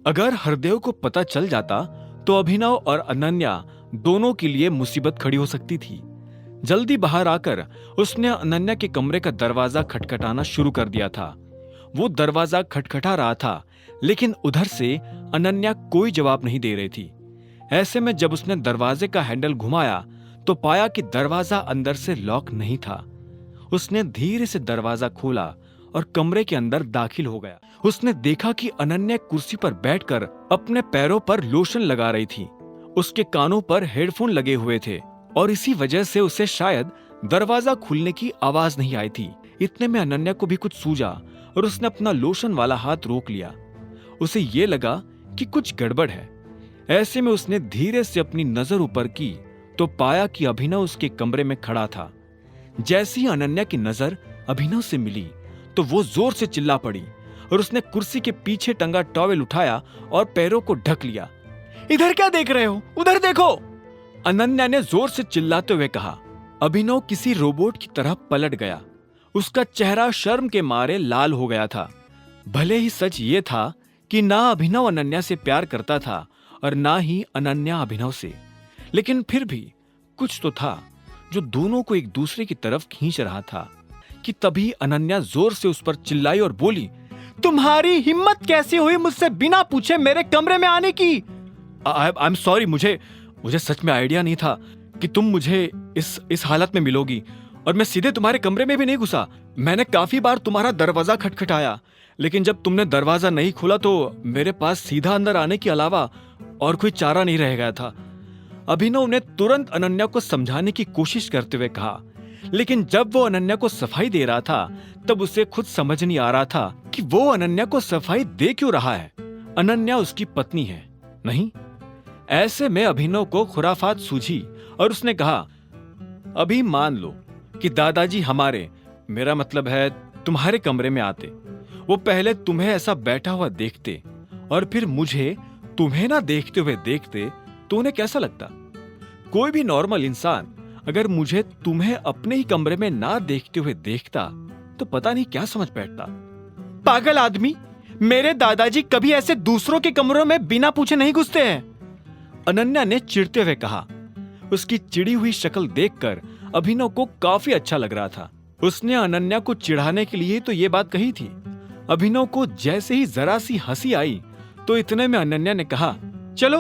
अगर हरदेव को पता चल जाता तो अभिनव और अनन्या दोनों के लिए मुसीबत खड़ी हो सकती थी। जल्दी बाहर आकर उसने अनन्या के कमरे का दरवाजा खटखटाना शुरू कर दिया था। वो दरवाजा खटखटा रहा था, लेकिन उधर से अनन्या कोई जवाब नहीं दे रही थी। ऐसे में जब उसने दरवाजे का हैंडल घुमाया तो पाया कि दरवाजा अंदर से लॉक नहीं था। उसने धीरे से दरवाजा खोला और कमरे के अंदर दाखिल हो गया। उसने देखा कि अनन्या कुर्सी पर बैठकर अपने पैरों पर लोशन लगा रही थी। उसके कानों पर हेडफोन लगे हुए थे और इसी वजह से उसे शायद दरवाजा खुलने की आवाज नहीं आई थी। इतने में अनन्या को भी कुछ सूझा और उसने अपना लोशन वाला हाथ रोक लिया। उसे ये लगा कि कुछ गड़बड़ है। ऐसे में उसने धीरे से अपनी नजर ऊपर की तो पाया कि अभिनव उसके कमरे में खड़ा था। जैसे ही अनन्या की नजर अभिनव से मिली तो वो जोर से चिल्ला पड़ी और उसने कुर्सी के पीछे टंगा टॉवेल उठाया और पैरों को ढक लिया। इधर क्या देख रहे हो? उधर देखो! अनन्या ने जोर से चिल्लाते हुए कहा। अभिनव किसी रोबोट की तरह पलट गया। उसका चेहरा शर्म के मारे लाल हो गया था। भले ही सच ये था कि ना अभिनव अनन्या से प्यार करता था और ना ही अनन्या अभिनव से, लेकिन फिर भी कुछ तो था जो दोनों को एक दूसरे की तरफ खींच रहा था कि तभी अनन्या जोर से उस पर चिल्लाई और बोली, तुम्हारी हिम्मत कैसे हुई मुझसे बिना पूछे मेरे कमरे में आने की? आई एम सॉरी, मुझे सच में आइडिया नहीं था कि तुम मुझे इस हालत में मिलोगी और मैं सीधे तुम्हारे कमरे में भी नहीं घुसा। मैंने काफी बार तुम्हारा दरवाजा खटखटाया, लेकिन जब तुमने दरवाजा नहीं खोला तो मेरे पास सीधा अंदर आने के अलावा और कोई चारा नहीं रह गया था। अभिनव ने तुरंत अनन्या को समझाने की कोशिश करते हुए कहा, लेकिन जब वो अनन्या को सफाई दे रहा था तब उसे खुद समझ नहीं आ रहा था कि वो अनन्या को सफाई दे क्यों रहा है। अनन्या उसकी पत्नी है, नहीं? ऐसे में अभिनव को खुराफात सूझी और उसने कहा, अभी मान लो कि दादाजी हमारे, मेरा मतलब है तुम्हारे कमरे में आते, वो पहले तुम्हें ऐसा बैठा हुआ देखते और फिर मुझे तुम्हें ना देखते हुए देखते तो उन्हें कैसा लगता? कोई भी नॉर्मल इंसान अगर मुझे तुम्हें अपने ही कमरे में ना देखते हुए देखता तो पता नहीं क्या समझ बैठता। पागल आदमी, मेरे दादाजी कभी ऐसे दूसरों के कमरों में बिना पूछे नहीं घुसते हैं, अनन्या ने चिढ़ते हुए कहा। उसकी चिड़ी हुई शक्ल देखकर अभिनव को काफी अच्छा लग रहा था। उसने अनन्या को चिढ़ाने के लिए तो ये बात कही थी। अभिनव को जैसे ही जरा सी हंसी आई तो इतने में अनन्या ने कहा, चलो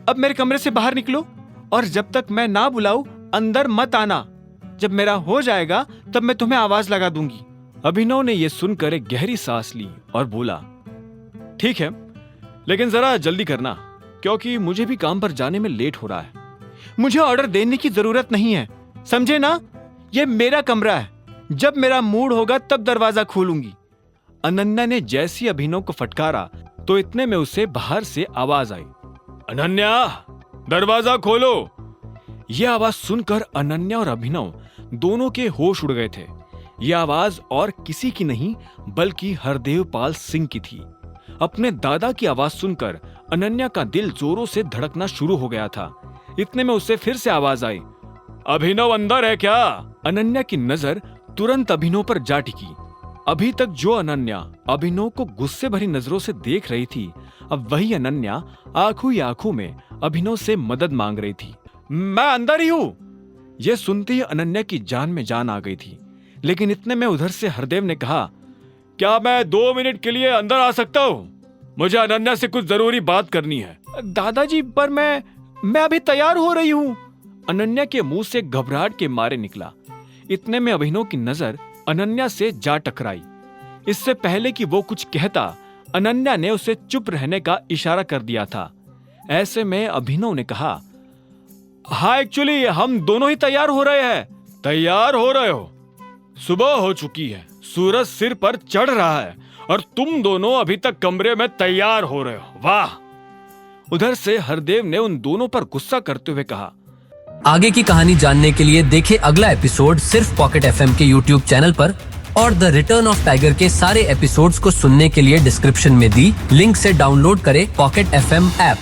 अब मेरे कमरे से बाहर निकलो और जब तक मैं ना बुलाऊं अंदर मत आना। जब मेरा हो जाएगा तब मैं तुम्हें आवाज लगा दूंगी। अभिनव ने यह सुनकर एक गहरी सांस ली और बोला, ठीक है, लेकिन जरा जल्दी करना क्योंकि मुझे भी काम पर जाने में लेट हो रहा है। मुझे ऑर्डर देने की जरूरत नहीं है, समझे ना? यह मेरा कमरा है, जब मेरा मूड होगा तब दरवाजा खोलूंगी। अनन्या ने जैसी अभिनव को फटकारा तो इतने में उसे बाहर से आवाज आई, अनन्या दरवाजा खोलो। यह आवाज सुनकर अनन्या और अभिनव दोनों के होश उड़ गए थे। यह आवाज और किसी की नहीं बल्कि हरदेव पाल सिंह की थी। अपने दादा की आवाज सुनकर अनन्या का दिल जोरों से धड़कना शुरू हो गया था। इतने में उसे फिर से आवाज आई, अभिनव अंदर है क्या? अनन्या की नजर तुरंत अभिनव पर जा टिकी। अभी तक जो अनन्या अभिनव को गुस्से भरी नजरों से देख रही थी, अब वही अनन्या आंखों ही आंखों में अभिनव से मदद मांग रही थी। मैं अंदर ही हूं। यह सुनते ही अनन्या की जान में जान आ गई थी, लेकिन इतने में उधर से हरदेव ने कहा, क्या मैं 2 मिनट के लिए अंदर आ सकता हूं? मुझे अनन्या से कुछ जरूरी बात करनी है। दादाजी, पर मैं अभी तैयार हो रही हूं। अनन्या के मुंह से घबराहट के मारे निकला। इतने में अभिनव की नजर अनन्या से जा टकराई। इससे पहले कि वो कुछ कहता, अनन्या ने उसे चुप रहने का इशारा कर दिया था। ऐसे में अभिनव ने कहा, हाँ एक्चुअली हम दोनों ही तैयार हो रहे हैं। तैयार हो रहे हो? सुबह हो चुकी है, सूरज सिर पर चढ़ रहा है और तुम दोनों अभी तक कमरे में तैयार हो रहे हो। वाह! उधर से हरदेव ने उन दोनों पर गुस्सा करते हुए कहा, आगे की कहानी जानने के लिए देखें अगला एपिसोड सिर्फ पॉकेट एफएम के यूट्यूब चैनल पर और द रिटर्न ऑफ टाइगर के सारे एपिसोड्स को सुनने के लिए डिस्क्रिप्शन में दी लिंक से डाउनलोड करें पॉकेट एफएम ऐप।